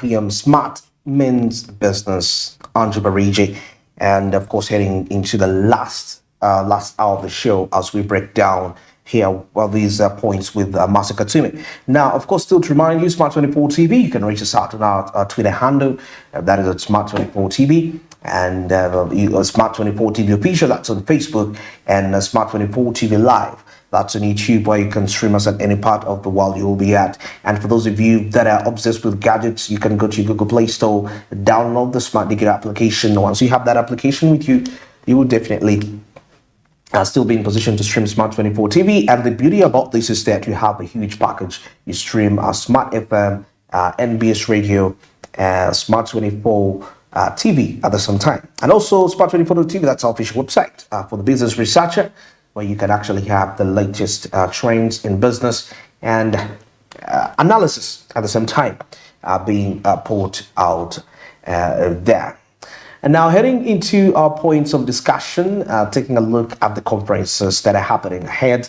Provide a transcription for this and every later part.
p.m. Smart means business. Andrew Barigi, and of course heading into the last hour of the show as we break down here these points with Masa Katsumi. Now, of course, still to remind you, Smart24 TV, you can reach us out on our Twitter handle, that is at Smart24 TV, and Smart24 TV Official, that's on Facebook, and Smart24 TV Live, that's on YouTube, where you can stream us at any part of the world you will be at. And for those of you that are obsessed with gadgets, you can go to Google Play Store, download the Smart Digital application. Once you have that application with you, you will definitely still be in position to stream Smart24 TV. And the beauty about this is that you have a huge package. You stream Smart FM, NBS Radio, Smart24 TV at the same time. And also Smart24 TV, that's our official website for the business researcher, where you can actually have the latest trends in business and analysis at the same time being put out there. And now heading into our points of discussion, taking a look at the conferences that are happening ahead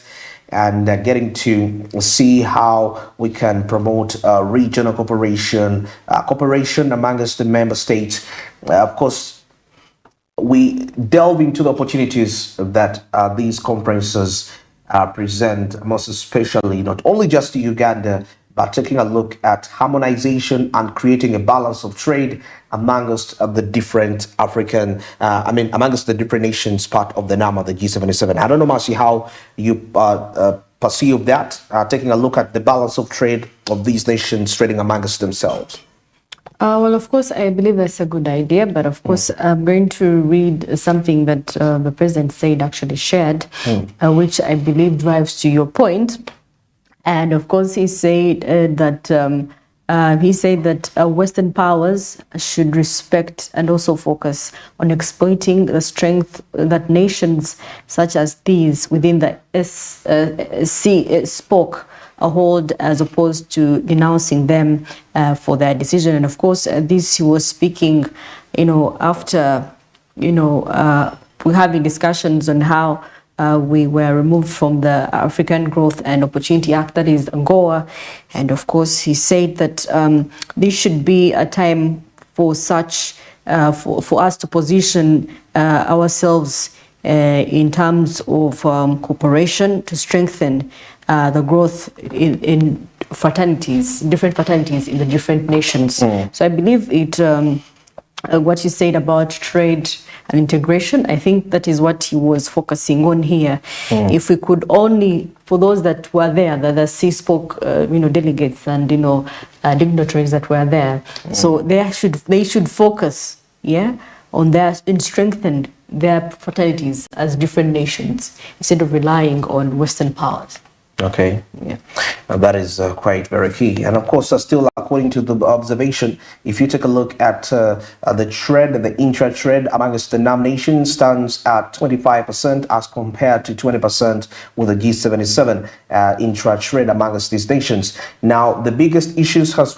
and getting to see how we can promote regional cooperation amongst the member states. Of course, we delve into the opportunities that these conferences present, most especially not only just to Uganda, but taking a look at harmonization and creating a balance of trade amongst the different amongst the different nations part of the NAMA, the G77. I don't know, Marcy, how you perceive that, taking a look at the balance of trade of these nations trading amongst themselves. Well, of course, I believe that's a good idea, but of course, I'm going to read something that the president said, actually shared, which I believe drives to your point. And of course, he said that Western powers should respect and also focus on exploiting the strength that nations such as these within the SPOC hold, as opposed to denouncing them for their decision. And of course, this he was speaking, after we're having discussions on how we were removed from the African Growth and Opportunity Act, that is AGOA. And of course, he said that this should be a time for such, for us to position ourselves in terms of cooperation to strengthen the growth in fraternities, different fraternities in the different nations. So I believe it, what you said about trade and integration, I think that is what he was focusing on here. If we could only, for those that were there, the CSPOC, delegates and dignitaries that were there, so they should focus, on their and strengthen their fraternities as different nations instead of relying on Western powers. Okay, that is quite very key. And of course, still according to the observation, if you take a look at the trade, the intra-trade amongst the NAM nations stands at 25% as compared to 20% with the G77 intra-trade amongst these nations. Now, the biggest issues has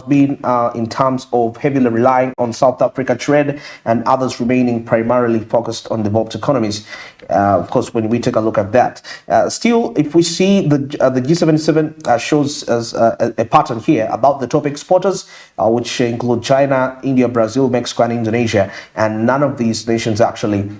been in terms of heavily relying on South Africa trade and others remaining primarily focused on developed economies. Of course, when we take a look at that, still, if we see the G77 shows us a pattern here about the top exporters, which include China, India, Brazil, Mexico, and Indonesia, and none of these nations actually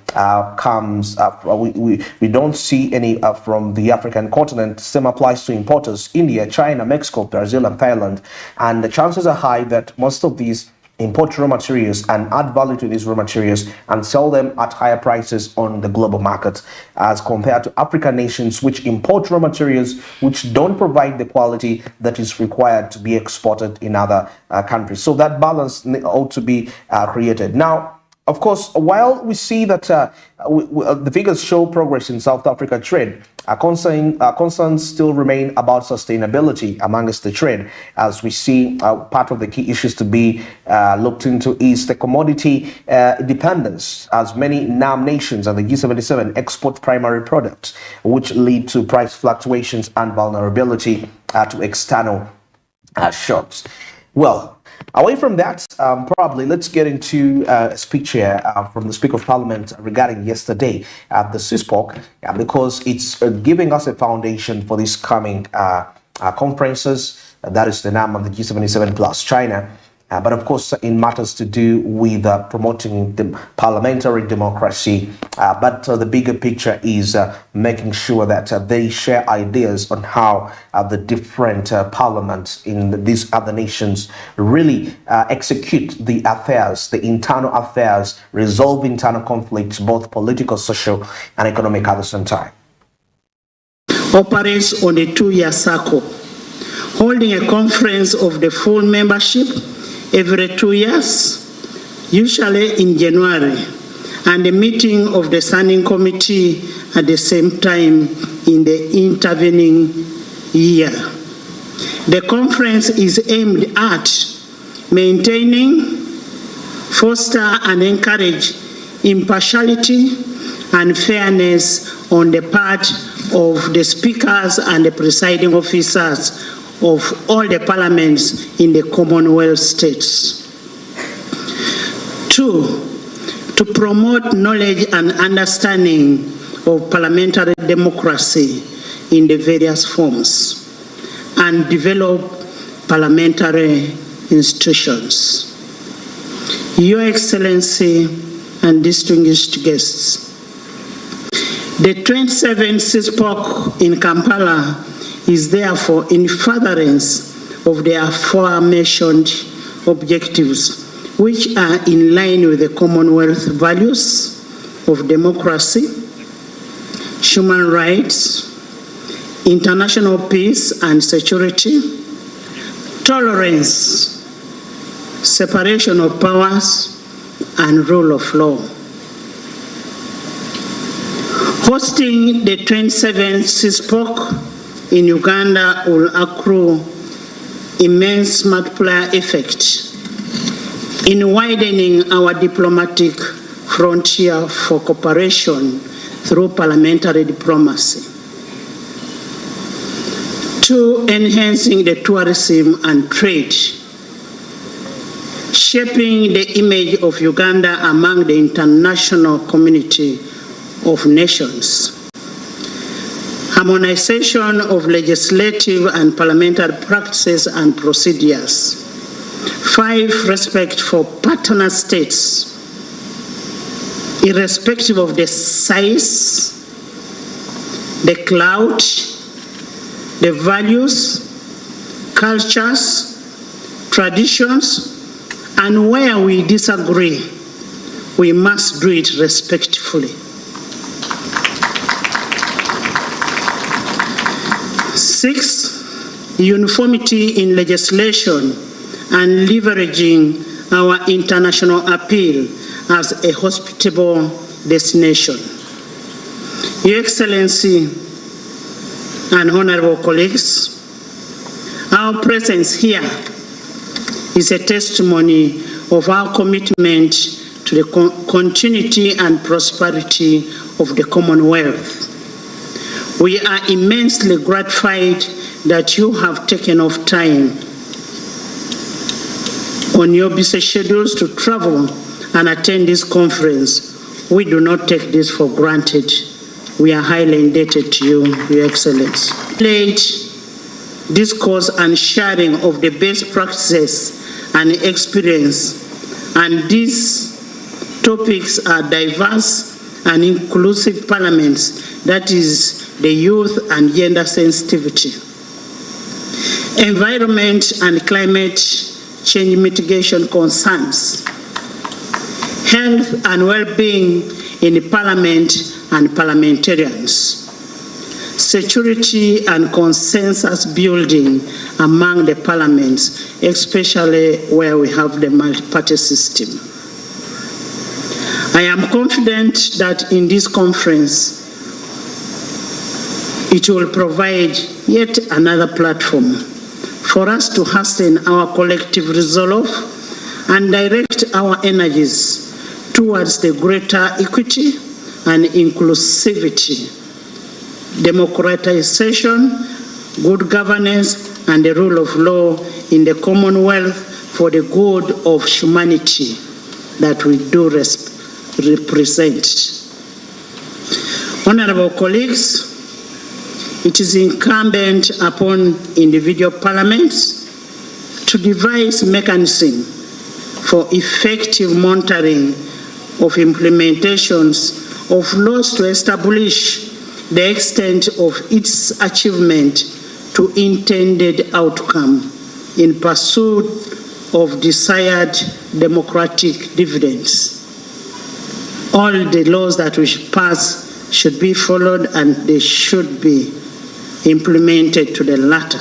comes up. We don't see any from the African continent. Same applies to importers: India, China, Mexico, Brazil, and Thailand. And the chances are high that most of these import raw materials and add value to these raw materials and sell them at higher prices on the global market, as compared to African nations which import raw materials which don't provide the quality that is required to be exported in other countries. So that balance ought to be created. Now, of course, while we see that the figures show progress in South Africa trade, concerns still remain about sustainability amongst the trade, as we see part of the key issues to be looked into is the commodity dependence, as many NAM nations and the G77 export primary products, which lead to price fluctuations and vulnerability to external shocks. Well, away from that, probably let's get into a speech here from the Speaker of Parliament regarding yesterday at the CSPOC, because it's giving us a foundation for these coming conferences. That is the NAM and the G77 plus China. but of course in matters to do with promoting the parliamentary democracy. But the bigger picture is making sure that they share ideas on how the different parliaments in these other nations really execute the affairs, the internal affairs, resolve internal conflicts, both political, social, and economic at the same time. Operates on a 2-year cycle, holding a conference of the full membership every 2 years, usually in January, and a meeting of the standing committee at the same time in the intervening year. The conference is aimed at maintaining, foster and encourage impartiality and fairness on the part of the speakers and the presiding officers of all the parliaments in the Commonwealth states. 2, to promote knowledge and understanding of parliamentary democracy in the various forms and develop parliamentary institutions. Your Excellency and distinguished guests, the 27th CISPOC in Kampala is therefore in furtherance of the aforementioned objectives, which are in line with the Commonwealth values of democracy, human rights, international peace and security, tolerance, separation of powers, and rule of law. Hosting the 27th CISPOC in Uganda will accrue immense multiplier effect in widening our diplomatic frontier for cooperation through parliamentary diplomacy, 2, enhancing the tourism and trade, shaping the image of Uganda among the international community of nations, harmonization of legislative and parliamentary practices and procedures, 5, respect for partner states, irrespective of the size, the clout, the values, cultures, traditions, and where we disagree, we must do it respectfully. 6, uniformity in legislation and leveraging our international appeal as a hospitable destination. Your Excellency and honorable colleagues, our presence here is a testimony of our commitment to the continuity and prosperity of the Commonwealth. We are immensely gratified that you have taken off time on your busy schedules to travel and attend this conference. We do not take this for granted. We are highly indebted to you, Your Excellency. Late discourse and sharing of the best practices and experience, and these topics are diverse and inclusive parliaments, that is the youth and gender sensitivity, environment and climate change mitigation concerns, health and well-being in Parliament and parliamentarians, security and consensus building among the parliaments, especially where we have the multi-party system. I am confident that in this conference, it will provide yet another platform for us to hasten our collective resolve and direct our energies towards the greater equity and inclusivity, democratization, good governance, and the rule of law in the Commonwealth for the good of humanity that we do represent. Honorable colleagues, it is incumbent upon individual parliaments to devise mechanisms for effective monitoring of implementations of laws to establish the extent of its achievement to intended outcome in pursuit of desired democratic dividends. All the laws that we pass should be followed and they should be implemented to the latter.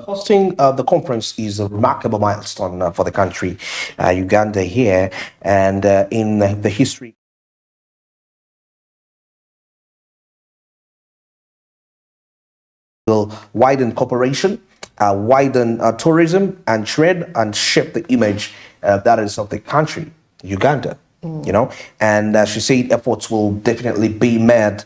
Hosting the conference is a remarkable milestone for the country, Uganda here, and in the history. Will widen cooperation, widen tourism and trade, and shape the image that is of the country, Uganda. You know, and she said efforts will definitely be made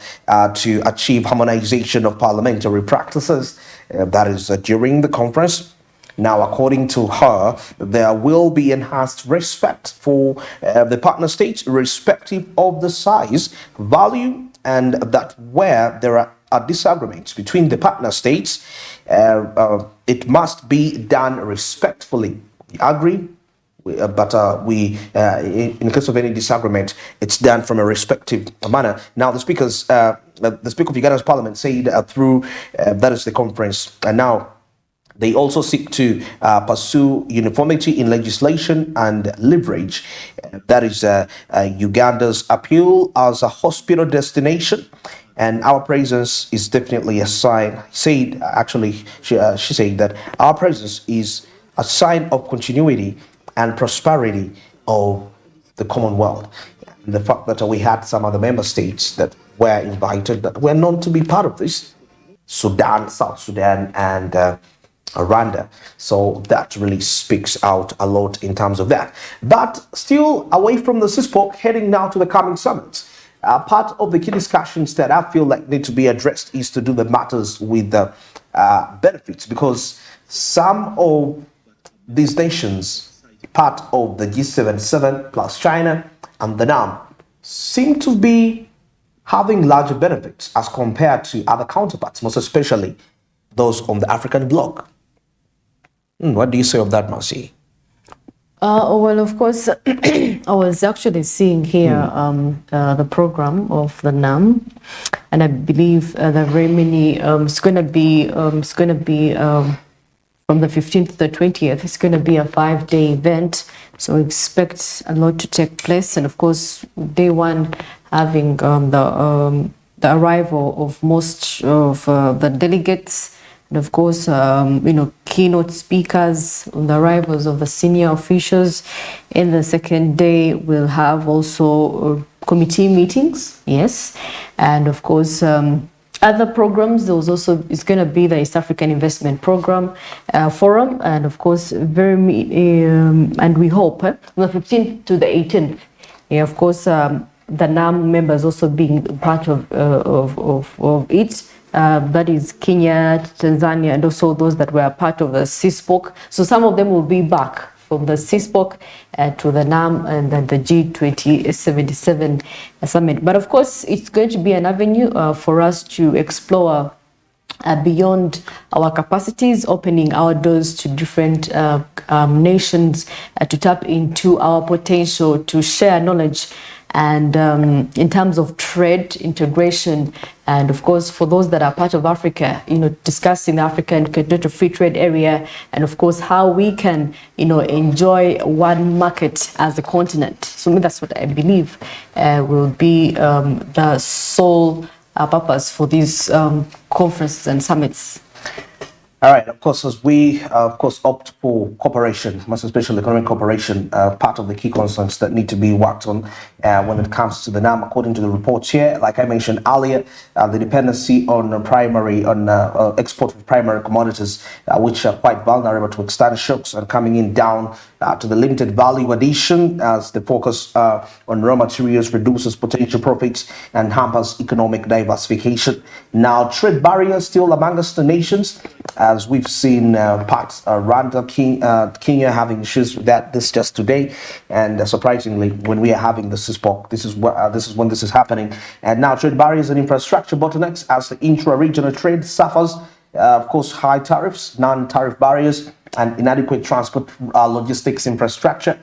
to achieve harmonization of parliamentary practices. That is during the conference. Now, according to her, there will be enhanced respect for the partner states, irrespective of the size, value, and that where there are disagreements between the partner states, it must be done respectfully. We agree. But in case of any disagreement, it's done from a respective manner. Now, the Speaker of Uganda's Parliament said through that is the conference, and now they also seek to pursue uniformity in legislation and leverage. That is Uganda's appeal as a hospital destination. And our presence is definitely a sign. She said that our presence is a sign of continuity and prosperity of the Commonwealth. And the fact that we had some other member states that were invited that were known to be part of this, Sudan, South Sudan, and Rwanda. So that really speaks out a lot in terms of that. But still away from the CISPOC, heading now to the coming summit. Part of the key discussions that I feel like need to be addressed is to do the matters with the benefits, because some of these nations, part of the G77 plus China and the NAM, seem to be having larger benefits as compared to other counterparts, most especially those on the African bloc. What do you say of that, Marcy? Well, of course, I was actually seeing here the program of the NAM, and I believe there are very many. It's going to be from the 15th to the 20th. It's going to be a 5-day event, so we expect a lot to take place. And of course, day one having the arrival of most of the delegates. And of course, keynote speakers, the arrivals of the senior officials. In the second day, we'll have also committee meetings, yes. And of course, other programs, it's going to be the East African Investment Program Forum. And of course, and we hope from the 15th to the 18th, of course, the NAM members also being part of it. That is Kenya, Tanzania, and also those that were part of the CISPOC. So some of them will be back from the CISPOC to the NAM and then the G77 summit. But of course, it's going to be an avenue for us to explore beyond our capacities, opening our doors to different nations to tap into our potential, to share knowledge. And in terms of trade integration, and of course, for those that are part of Africa, discussing the African Continental Free Trade Area, and of course, how we can, enjoy one market as a continent. So that's what I believe will be the sole purpose for these conferences and summits. All right, of course, as we, opt for cooperation, most especially economic cooperation, part of the key concerns that need to be worked on when it comes to the NAM, according to the reports here, like I mentioned earlier, the dependency on export of primary commodities, which are quite vulnerable to external shocks and coming in down to the limited value addition as the focus on raw materials reduces potential profits and hampers economic diversification. Now, trade barriers still amongst the nations, as we've seen parts Rwanda, Kenya having issues with that this just today, and surprisingly, when we are having the CISPOC, this is when this is happening. And now trade barriers and infrastructure bottlenecks as the intra-regional trade suffers of course, high tariffs, non-tariff barriers, and inadequate transport logistics infrastructure.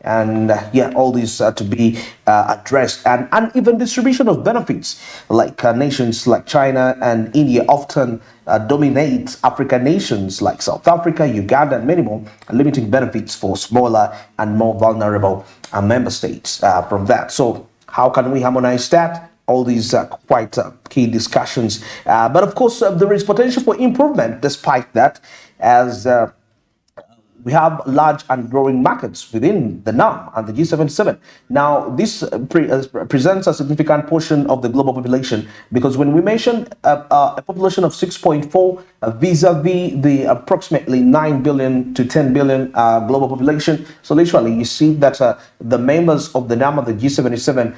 And all these are to be addressed, and uneven distribution of benefits, like nations like China and India often dominate African nations like South Africa, Uganda, and many more, limiting benefits for smaller and more vulnerable member states from that. So how can we harmonize that? All these are quite key discussions, but of course there is potential for improvement despite that, as we have large and growing markets within the NAM and the G77. Now, this presents a significant portion of the global population, because when we mention a population of 6.4 vis-a-vis the approximately 9 billion to 10 billion global population, so literally you see that the members of the NAM and the G77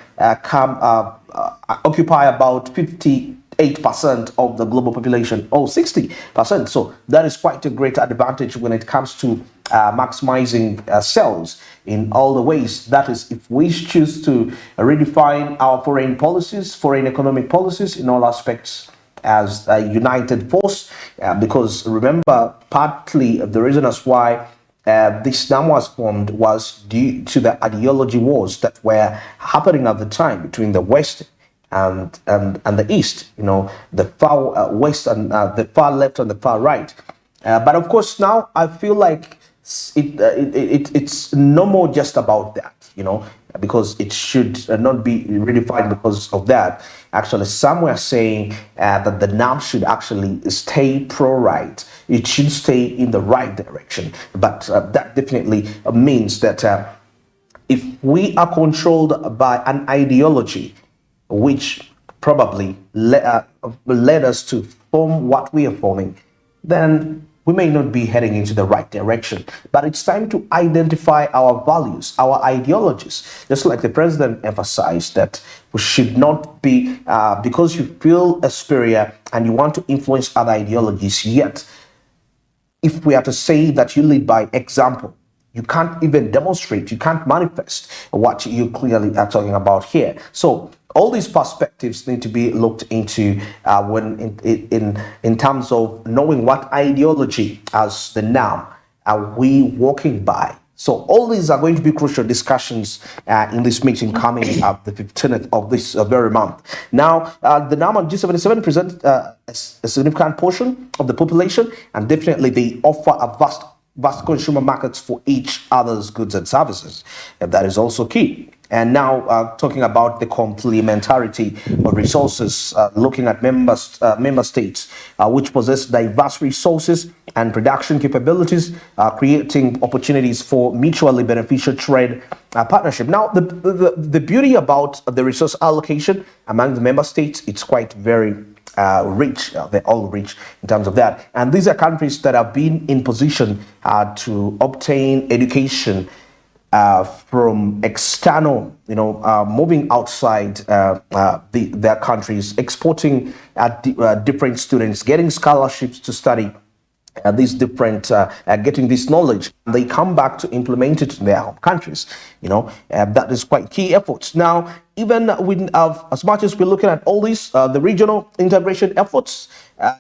occupy about 58% of the global population, or 60%. So that is quite a great advantage when it comes to maximizing sales in all the ways. That is, if we choose to redefine our foreign policies, foreign economic policies in all aspects as a united force, because remember, partly the reason as why this NAM was formed was due to the ideology wars that were happening at the time between the West and the East, the far West and the far left and the far right. But of course, now I feel like it's no more just about that, because it should not be redefined because of that. Actually, some were saying that the NAM should actually stay pro-right. It should stay in the right direction. But that definitely means that if we are controlled by an ideology which probably led us to form what we are forming, then we may not be heading into the right direction. But it's time to identify our values, our ideologies. Just like the president emphasized, that we should not be, because you feel superior and you want to influence other ideologies, yet if we are to say that you lead by example, you can't even demonstrate, you can't manifest what you clearly are talking about here. So all these perspectives need to be looked into when in terms of knowing what ideology as the NAM are we walking by. So all these are going to be crucial discussions in this meeting coming up the 15th of this very month. Now, the NAM and G77 present a significant portion of the population, and definitely they offer a vast consumer markets for each other's goods and services. And that is also key. And now talking about the complementarity of resources, looking at member states which possess diverse resources and production capabilities, creating opportunities for mutually beneficial trade partnership. Now, the beauty about the resource allocation among the member states, it's quite very rich. They're all rich in terms of that. And these are countries that have been in position to obtain education from external, moving outside their countries, exporting different students, getting scholarships to study these different, getting this knowledge. They come back to implement it in their home countries. That is quite key efforts. Now, even with, as much as we're looking at all these, the regional integration efforts,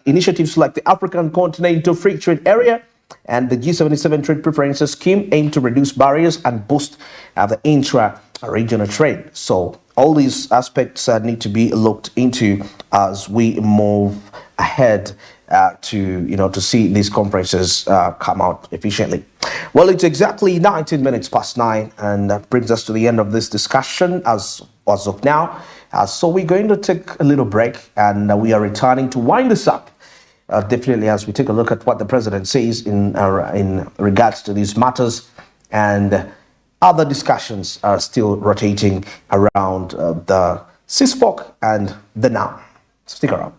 initiatives like the African Continental Free Trade Area and the G77 Trade Preferences Scheme aim to reduce barriers and boost the intra-regional trade. So all these aspects need to be looked into as we move ahead to see these conferences come out efficiently. Well, it's exactly 19 minutes past 9, and that brings us to the end of this discussion as of now. So we're going to take a little break, and we are returning to wind this up. Definitely, as we take a look at what the president says in regards to these matters, and other discussions are still rotating around the CISPOC and the NAM. Stick around.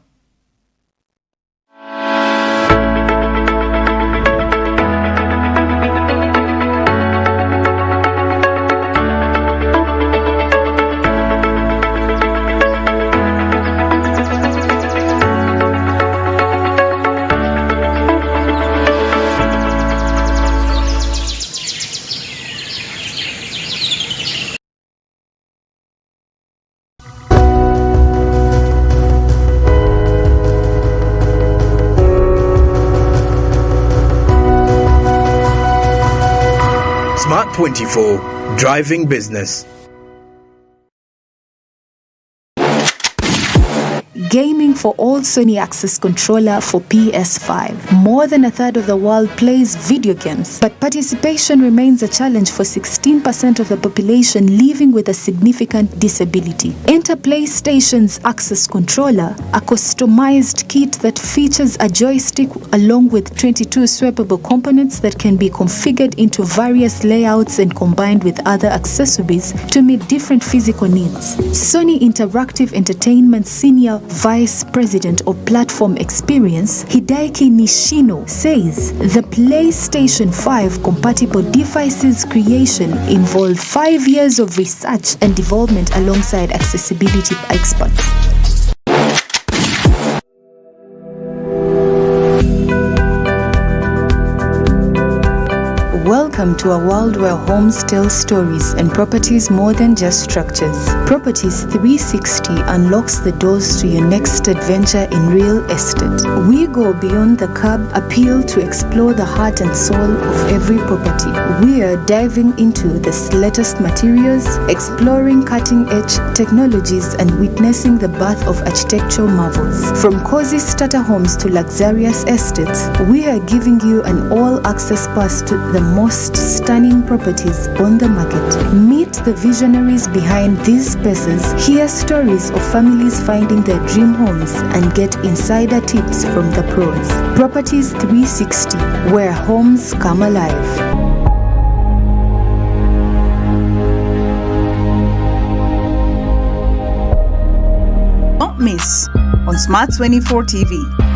Smart 24, driving business. Gaming for all Sony Access controller for PS5. More than a third of the world plays video games, but participation remains a challenge for 16% of the population living with a significant disability. Enter PlayStation's Access controller, a customized kit that features a joystick along with 22 swappable components that can be configured into various layouts and combined with other accessories to meet different physical needs. Sony Interactive Entertainment Senior Vice President of Platform Experience, Hideaki Nishino, says the PlayStation 5 compatible devices creation involved 5 years of research and development alongside accessibility experts. Welcome to a world where homes tell stories and properties more than just structures. Properties 360 unlocks the doors to your next adventure in real estate. We go beyond the curb appeal to explore the heart and soul of every property. We are diving into the latest materials, exploring cutting-edge technologies, and witnessing the birth of architectural marvels. From cozy starter homes to luxurious estates, we are giving you an all-access pass to the most stunning properties on the market. Meet the visionaries behind these spaces, hear stories of families finding their dream homes, and get insider tips from the pros. Properties 360, where homes come alive. Don't miss on Smart 24 TV.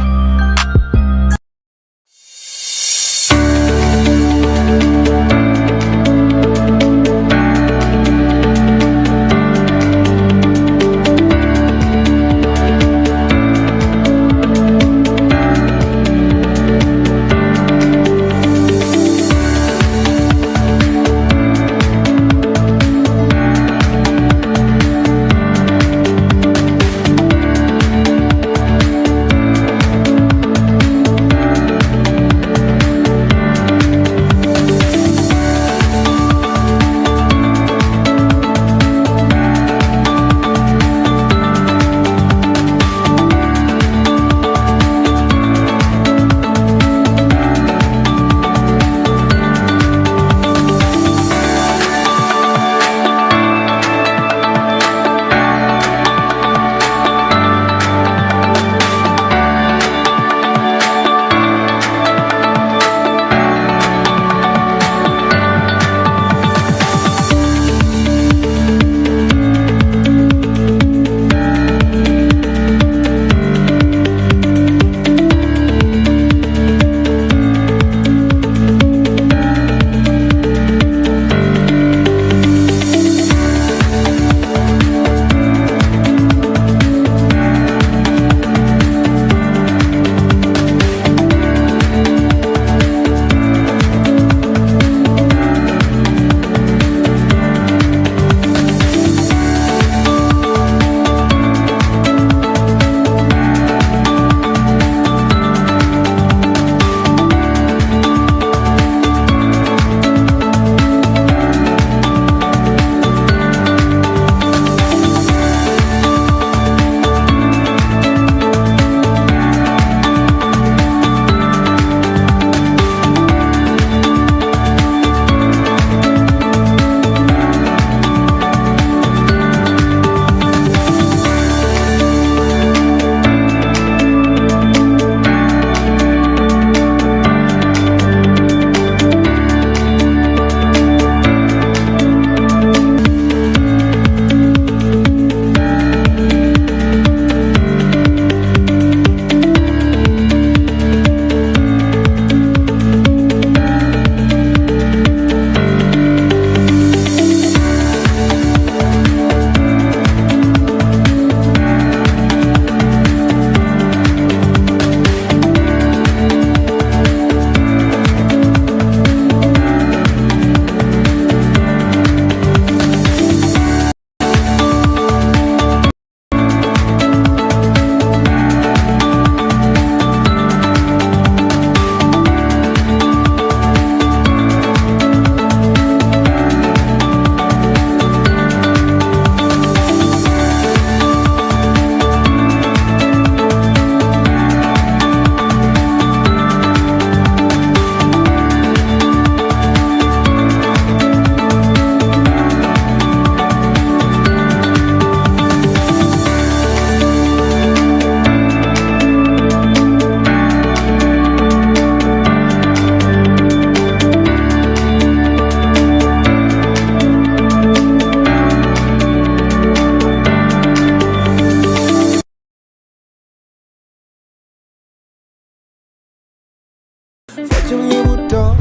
me butter,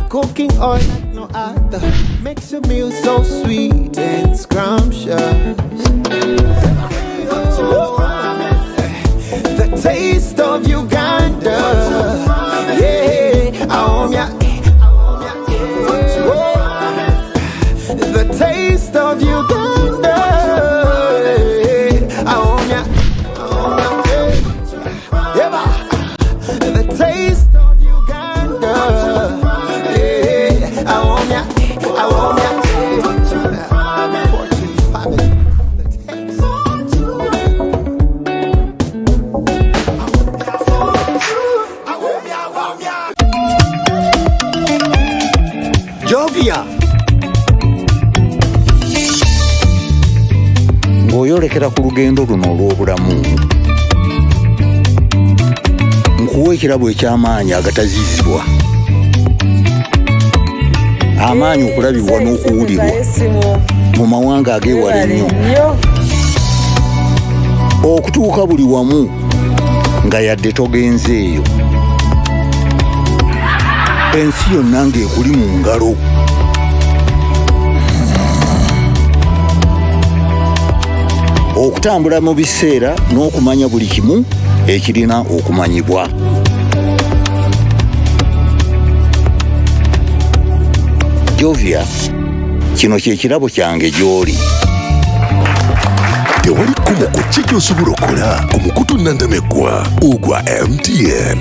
cooking oil like no other, makes your meal so sweet and scrumptious. The taste of Uganda, yeah, the taste of Uganda, the taste of Uganda, yeah, Jovia. Ng'oyolekera ku lugendo luno olw'obulamu, nkuwa ekirabo eky'amaanyi agatazizibwa, amaanyi okulabibwa n'okuwulirwa mu mawanga ag'ewala ennyo, okutuuka buli wamu nga yadde togenzeeyo, ensi yonna ng'ekuli mu ngalo. Okutambula mu biseera n'okumanya buli kimu ekirina okumanyibwa. Jovia, kino kye kirabo kyange gy'oli. Tewali kkubo ku ki gy'osobola okukola omukutu nnandameggwa ogwa MTN.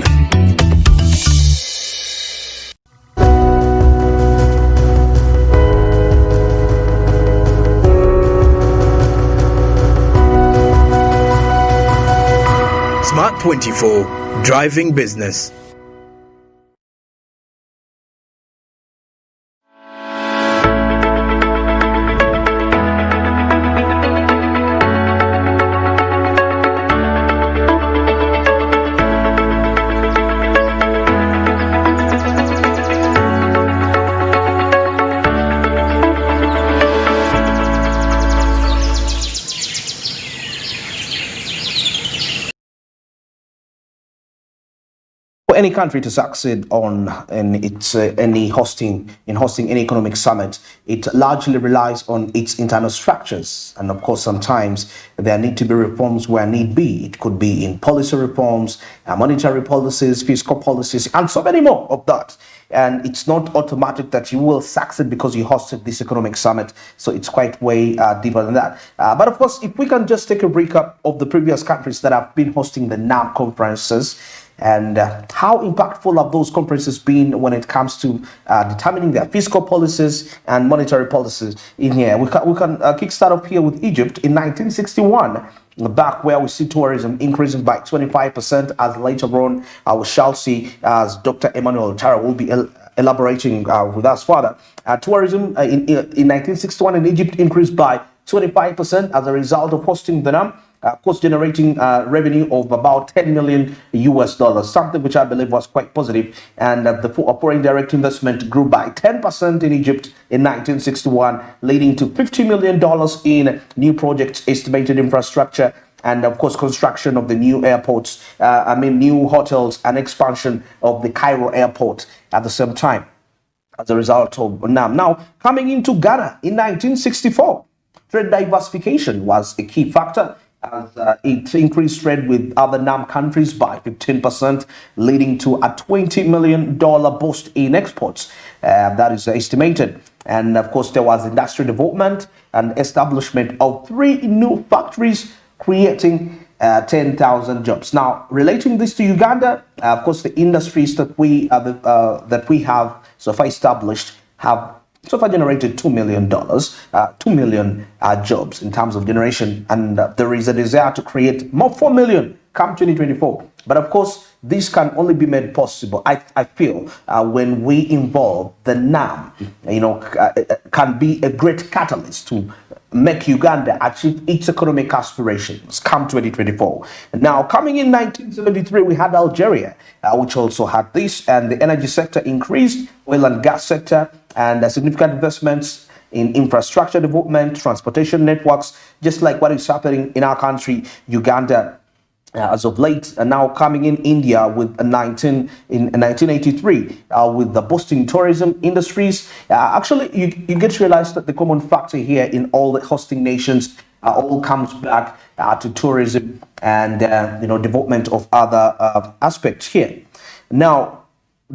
Smart 24, driving business. For any country to succeed in hosting any economic summit, it largely relies on its internal structures. And of course, sometimes there need to be reforms where need be. It could be in policy reforms, monetary policies, fiscal policies, and so many more of that. And it's not automatic that you will succeed because you hosted this economic summit. So it's quite way deeper than that. But of course, if we can just take a recap of the previous countries that have been hosting the NAM conferences, and how impactful have those conferences been when it comes to determining their fiscal policies and monetary policies in here. We can kickstart up here with Egypt in 1961, back where we see tourism increasing by 25%, as later on we shall see, as Dr. Emmanuel Tara will be elaborating with us further. Tourism in 1961 in Egypt increased by 25% as a result of hosting the NAM. Of course, generating revenue of about $10 million, something which I believe was quite positive. And the foreign direct investment grew by 10% in Egypt in 1961, leading to $50 million in new projects, estimated infrastructure, and of course, construction of the new airports, new hotels, and expansion of the Cairo airport at the same time as a result of NAM. Now, coming into Ghana in 1964, trade diversification was a key factor, as it increased trade with other NAM countries by 15%, leading to a $20 million boost in exports. That is estimated. And of course, there was industrial development and establishment of 3 new factories, creating 10,000 jobs. Now, relating this to Uganda, of course, the industries that we have so far established have so far generated $2 million, 2 million jobs in terms of generation, and there is a desire to create more 4 million come 2024. But of course, this can only be made possible, I feel, when we involve the NAM, can be a great catalyst to make Uganda achieve its economic aspirations come 2024. Now, coming in 1973, we had Algeria, which also had this, and the energy sector increased, oil and gas sector, and significant investments in infrastructure development, transportation networks, just like what is happening in our country, Uganda. as of late, now coming in India with in 1983 with the boosting tourism industries. Actually, you get to realize that the common factor here in all the hosting nations all comes back to tourism and development of other aspects here. Now,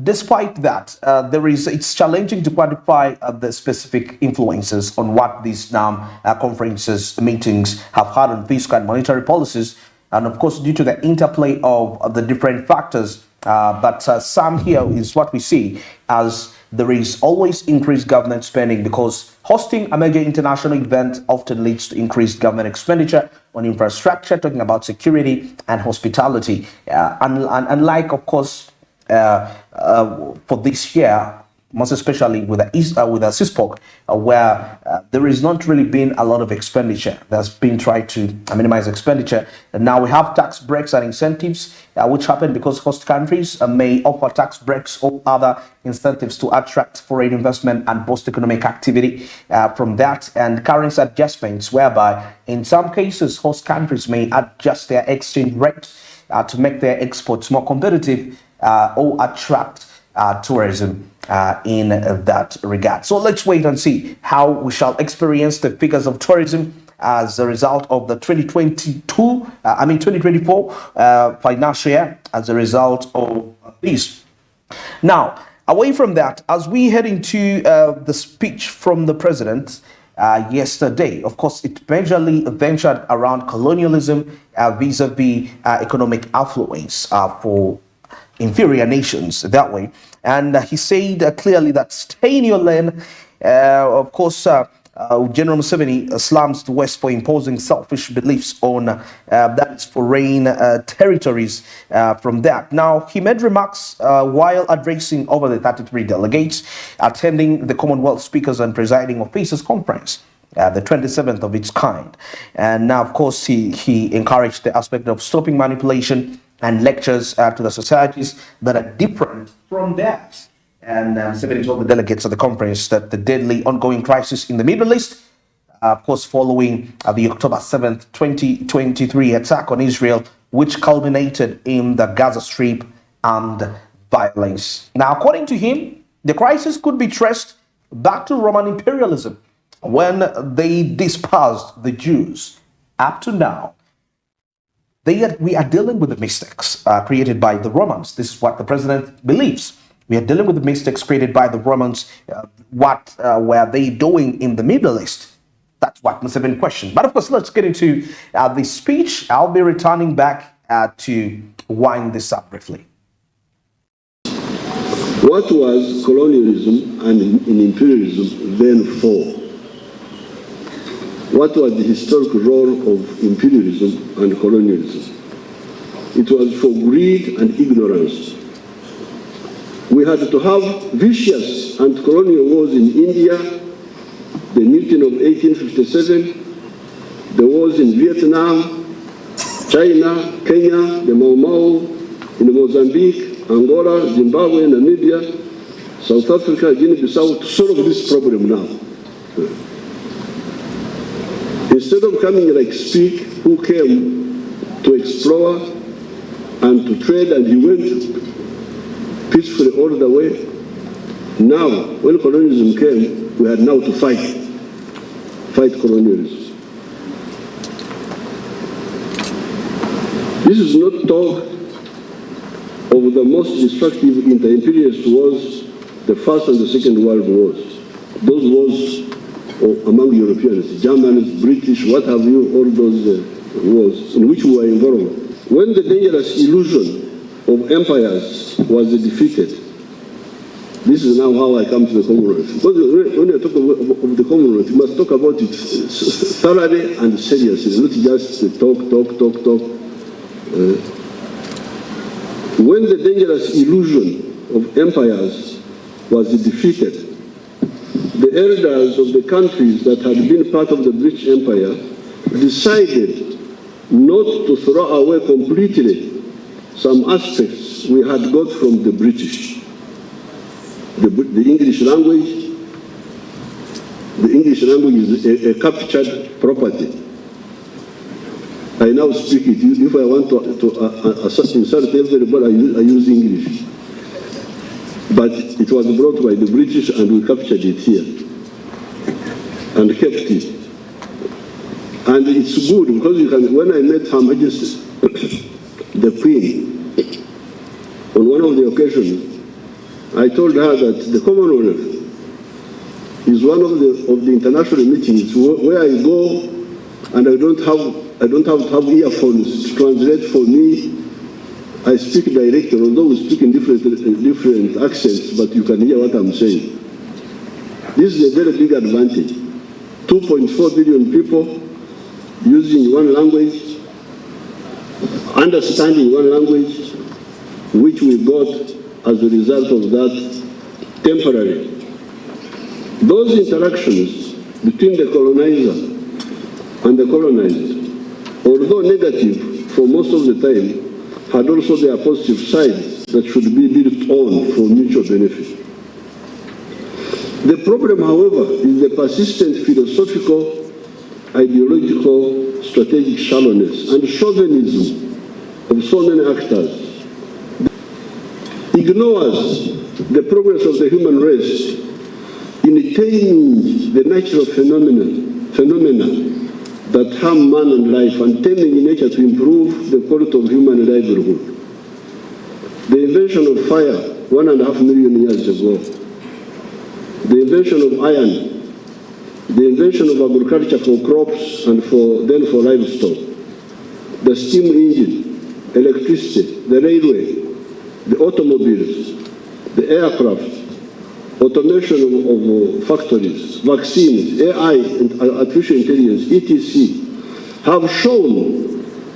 despite that, it's challenging to quantify the specific influences on what these conferences, meetings have had on fiscal and monetary policies, and of course due to the interplay of the different factors. But some here is what we see as there is always increased government spending, because hosting a major international event often leads to increased government expenditure on infrastructure, talking about security and hospitality. Unlike, of course, for this year, most especially with the CISPOC, where there has not really been a lot of expenditure. There's been tried to minimize expenditure. And now we have tax breaks and incentives, which happen because host countries may offer tax breaks or other incentives to attract foreign investment and boost economic activity from that, and currency adjustments, whereby in some cases host countries may adjust their exchange rate to make their exports more competitive or attract tourism in that regard. So let's wait and see how we shall experience the figures of tourism as a result of the 2024 financial year as a result of this. Now, away from that, as we head into the speech from the president yesterday, of course, it majorly ventured around colonialism vis-a-vis economic affluence for inferior nations that way. And he said clearly that stay in your lane. Of course, General Museveni slams the West for imposing selfish beliefs on that foreign territories from that. Now, he made remarks while addressing over the 33 delegates attending the Commonwealth Speakers and Presiding Officers Conference, the 27th of its kind. And now, of course, he encouraged the aspect of stopping manipulation and lectures to the societies that are different from theirs. And Museveni told the delegates at the conference that the deadly ongoing crisis in the Middle East, of course, following the October 7th, 2023 attack on Israel, which culminated in the Gaza Strip and violence. Now, according to him, the crisis could be traced back to Roman imperialism when they dispersed the Jews. Up to now, we are dealing with the mistakes created by the Romans. This is what the president believes. We are dealing with the mistakes created by the Romans. What were they doing in the Middle East? That's what Museveni questioned. But of course, let's get into the speech. I'll be returning back to wind this up briefly. What was colonialism and imperialism then for? What was the historical role of imperialism and colonialism? It was for greed and ignorance. We had to have vicious anti-colonial wars in India, the Mutiny of 1857, the wars in Vietnam, China, Kenya, the Mau Mau, in Mozambique, Angola, Zimbabwe, Namibia, South Africa, Guinea-Bissau, to solve this problem now. Instead of coming like Speak, who came to explore and to trade, and he went peacefully all the way. Now, when colonialism came, we had now to fight colonialism. This is not talk of the most destructive inter-imperialist wars, the First and the Second World Wars. Those wars among Europeans, Germans, British, what have you, all those wars in which we were involved. When the dangerous illusion of empires was defeated, this is now how I come to the Commonwealth. Because when you talk of the Commonwealth, you must talk about it thoroughly and seriously, not just talk. When the dangerous illusion of empires was defeated, the elders of the countries that had been part of the British Empire decided not to throw away completely some aspects we had got from the British. The English language. The English language is a captured property. I now speak it. If I want to insult everybody, I use English. But it was brought by the British and we captured it here and kept it. And it's good because you can, when I met Her Majesty, the Queen, on one of the occasions, I told her that the Commonwealth is one of the international meetings where I go and I don't have to have earphones to translate for me. I speak directly, although we speak in different accents, but you can hear what I'm saying. This is a very big advantage. 2.4 billion people using one language, understanding one language, which we got as a result of that temporary. Those interactions between the colonizer and the colonized, although negative for most of the time, had also their positive sides that should be built on for mutual benefit. The problem, however, is the persistent philosophical, ideological, strategic shallowness and chauvinism of so many actors. Ignores the progress of the human race in taming the natural phenomena that harm man and life and taming nature to improve the quality of human livelihood. The invention of fire 1.5 million years ago, the invention of iron, the invention of agriculture for crops and then for livestock, the steam engine, electricity, the railway, the automobiles, the aircraft, automation of factories, vaccines, AI and artificial intelligence, etc., have shown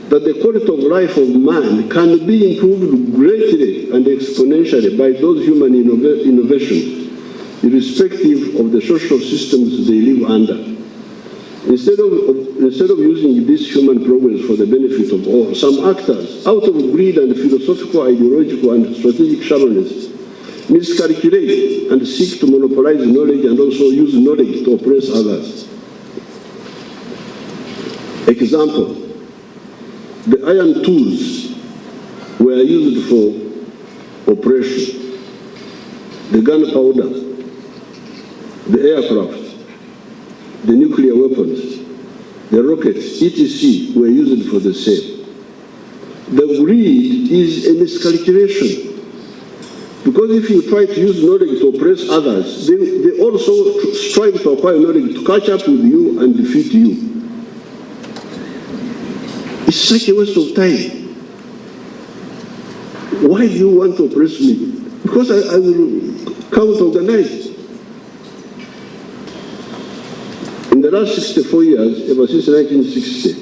that the quality of life of man can be improved greatly and exponentially by those human innovations, irrespective of the social systems they live under. Instead of using this human progress for the benefit of all, some actors, out of greed and philosophical, ideological, and strategic shallowness, miscalculate and seek to monopolize knowledge and also use knowledge to oppress others. Example, the iron tools were used for oppression, the gunpowder, the aircraft, the nuclear weapons, the rockets, etc. were used for the same. The greed is a miscalculation. Because if you try to use knowledge to oppress others, they also strive to acquire knowledge to catch up with you and defeat you. It's such a waste of time. Why do you want to oppress me? Because I will count organized. In the last 64 years, ever since 1960,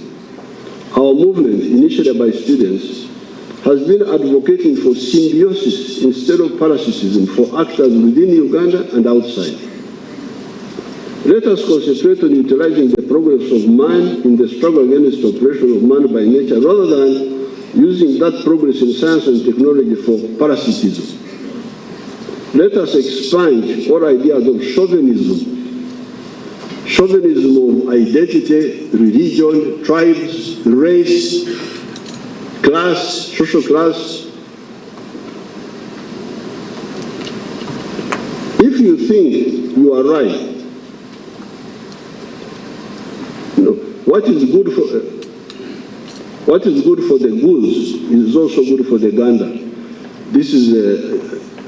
our movement, initiated by students, has been advocating for symbiosis instead of parasitism for actors within Uganda and outside. Let us concentrate on utilizing the progress of man in the struggle against oppression of man by nature rather than using that progress in science and technology for parasitism. Let us expunge all ideas of chauvinism of identity, religion, tribes, race, class, social class. If you think you are right, what is good for the goose is also good for the gander. This is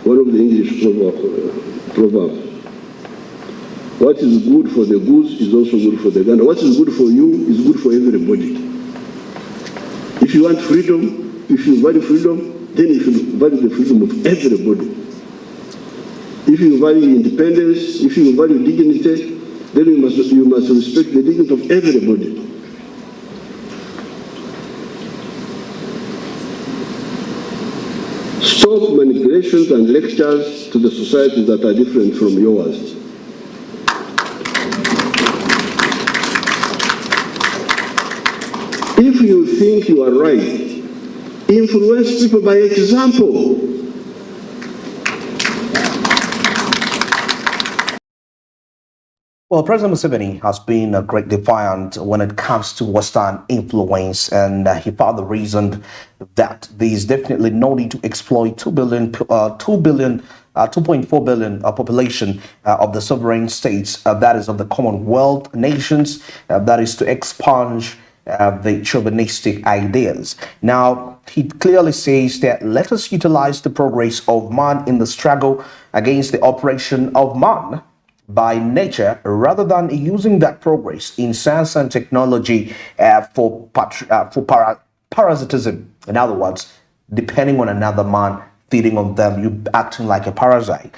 one of the English proverbs. What is good for the goose is also good for the gander. What is good for you is good for everybody. If you want freedom, if you value freedom, then you should value the freedom of everybody. If you value independence, if you value dignity, then you must respect the dignity of everybody. Stop manipulations and lectures to the societies that are different from yours. If you think you are right, influence people by example. Well, President Museveni has been a great defiant when it comes to Western influence, and he found the reason that there is definitely no need to exploit 2.4 billion population of the sovereign states, that is of the Commonwealth nations, that is to expunge the chauvinistic ideas. Now, he clearly says that let us utilize the progress of man in the struggle against the oppression of man by nature, rather than using that progress in science and technology for parasitism. In other words, depending on another man, feeding on them, you acting like a parasite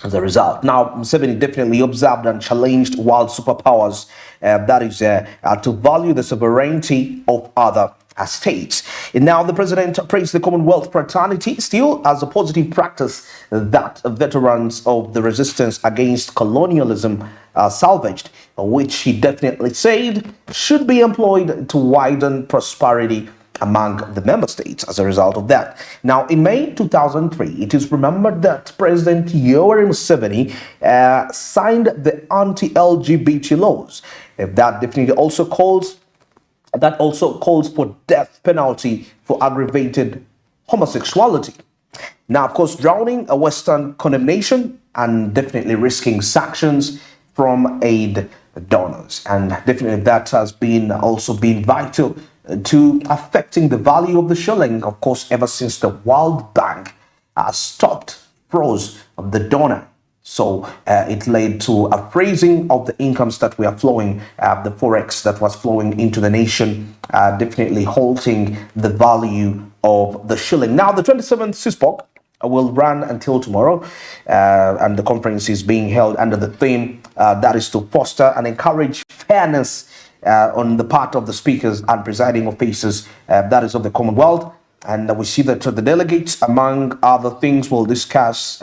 as a result. Now, Museveni definitely observed and challenged world superpowers, that is to value the sovereignty of other states. And now the president praised the Commonwealth fraternity still as a positive practice that veterans of the resistance against colonialism salvaged, which he definitely said should be employed to widen prosperity among the member states as a result of that. Now, in May 2003, it is remembered that President Yoweri Museveni signed the anti-LGBT laws. That definitely also calls for death penalty for aggravated homosexuality. Now, of course, drowning a Western condemnation and definitely risking sanctions from aid donors. And definitely that has also been vital to affecting the value of the shilling, of course, ever since the World Bank froze the donor. So it led to a freezing of the incomes that were flowing, the forex that was flowing into the nation, definitely halting the value of the shilling. Now, the 27th CISPOC will run until tomorrow, and the conference is being held under the theme that is to foster and encourage fairness on the part of the speakers and presiding officers, that is of the Commonwealth. And we see that the delegates, among other things, will discuss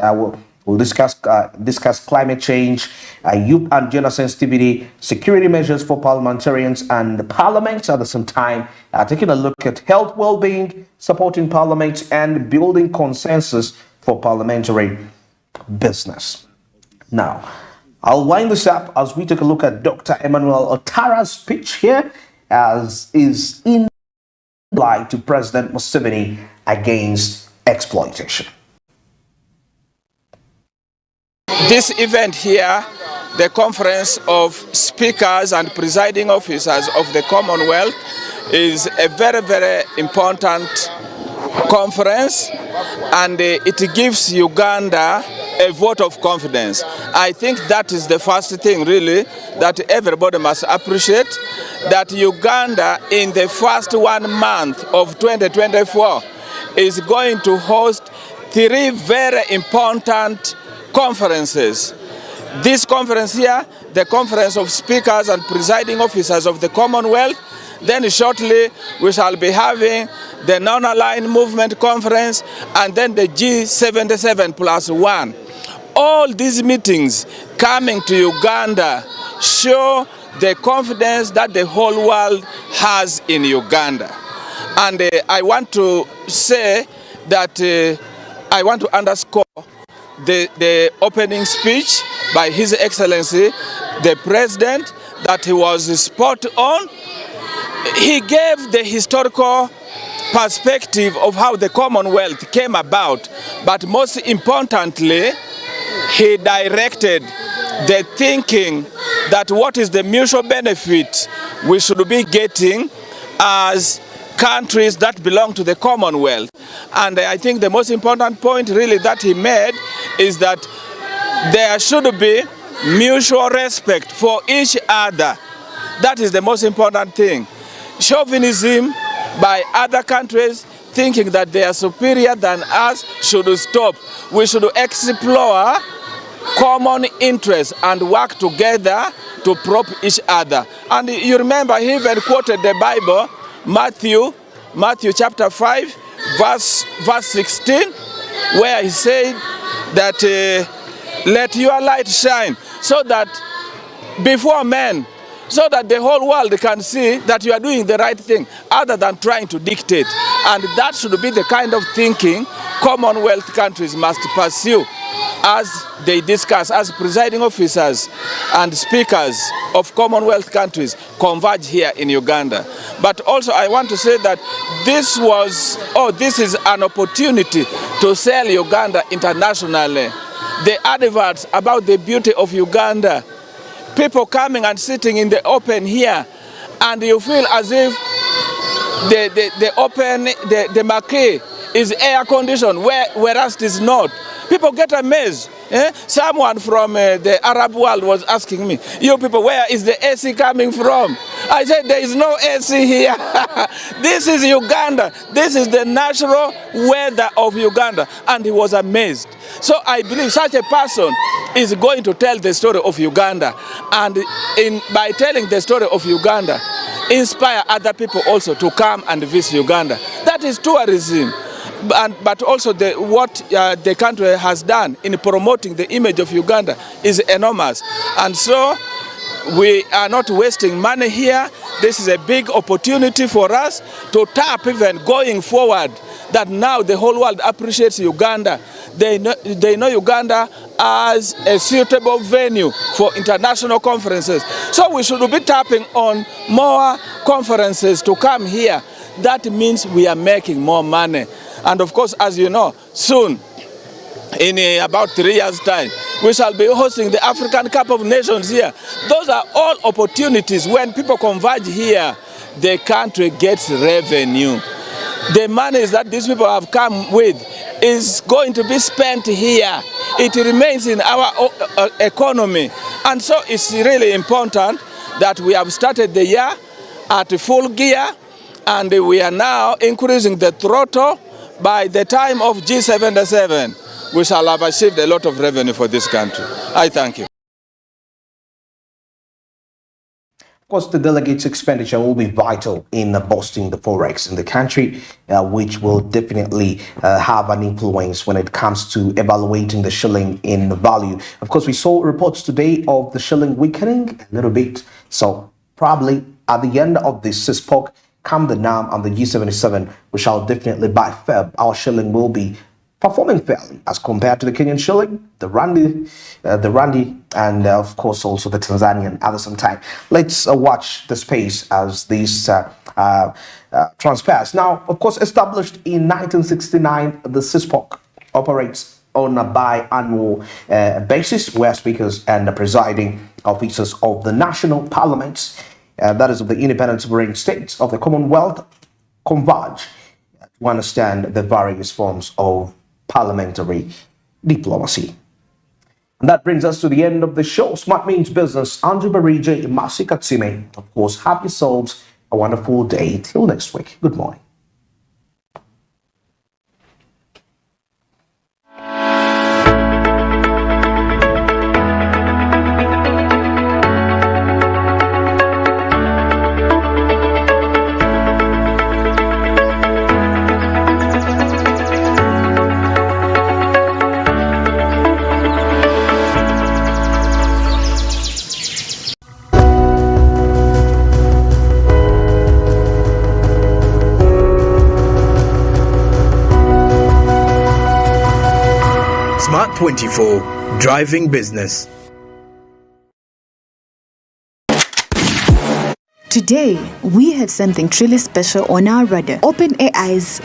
climate change, youth and gender sensitivity, security measures for parliamentarians and parliament. At the same time, taking a look at health, well-being, supporting parliament, and building consensus for parliamentary business. Now, I'll wind this up as we take a look at Dr. Emmanuel Otara's speech here, as is in reply to President Museveni against exploitation. This event here, the Conference of Speakers and Presiding Officers of the Commonwealth, is a very, very important conference, and it gives Uganda a vote of confidence. I think that is the first thing really that everybody must appreciate, that Uganda in the first 1 month of 2024 is going to host 3 very important conferences. This conference here, the Conference of Speakers and Presiding Officers of the Commonwealth. Then shortly we shall be having the Non-Aligned Movement Conference, and then the G77+1. All these meetings coming to Uganda show the confidence that the whole world has in Uganda. And I want to say that I want to underscore the opening speech by His Excellency, the President, that he was spot on. He gave the historical perspective of how the Commonwealth came about, but most importantly, he directed the thinking that what is the mutual benefit we should be getting as countries that belong to the Commonwealth. And I think the most important point really that he made is that there should be mutual respect for each other. That is the most important thing. Chauvinism by other countries thinking that they are superior than us should stop. We should explore common interests and work together to prop each other. And you remember he even quoted the Bible, Matthew chapter 5, verse 16, where he said that let your light shine so that before men, so that the whole world can see that you are doing the right thing other than trying to dictate. And that should be the kind of thinking Commonwealth countries must pursue as they discuss, as presiding officers and speakers of Commonwealth countries converge here in Uganda. But also I want to say that this is an opportunity to sell Uganda internationally. The adverts about the beauty of Uganda, people coming and sitting in the open here, and you feel as if the marquee is air conditioned, whereas it is not. People get amazed. Someone from the Arab world was asking me, you people, where is the AC coming from? I said, there is no AC here. This is Uganda. This is the natural weather of Uganda. And he was amazed. So I believe such a person is going to tell the story of Uganda. And by telling the story of Uganda, inspire other people also to come and visit Uganda. That is tourism. But also what the country has done in promoting the image of Uganda is enormous. And so we are not wasting money here. This is a big opportunity for us to tap even going forward, that now the whole world appreciates Uganda. They know Uganda as a suitable venue for international conferences. So we should be tapping on more conferences to come here. That means we are making more money. And of course, as you know, soon, in about 3 years' time, we shall be hosting the African Cup of Nations here. Those are all opportunities. When people converge here, the country gets revenue. The money that these people have come with is going to be spent here. It remains in our economy. And so it's really important that we have started the year at full gear, and we are now increasing the throttle. By the time of G77, we shall have achieved a lot of revenue for this country. I thank you. Of course, the delegates' expenditure will be vital in boosting the forex in the country, which will definitely have an influence when it comes to evaluating the shilling in value. Of course, we saw reports today of the shilling weakening a little bit. So probably at the end of this CISPOC, come the NAM and the G77, we shall definitely by Feb, our shilling will be performing fairly as compared to the Kenyan shilling, the Randi, and of course also the Tanzanian at the same time. Let's watch the space as these transpires. Now, of course, established in 1969, the CISPOC operates on a biannual basis, where speakers and the presiding officers of the national parliaments, that is of the independent sovereign states of the Commonwealth, converge to understand the various forms of parliamentary diplomacy. And that brings us to the end of the show. Smart Means Business. Andrew Barija, Masi Katsime. Of course, have yourselves a wonderful day. Till next week. Good morning. Smart 24, driving business. Today, we have something truly special on our radar. OpenAI's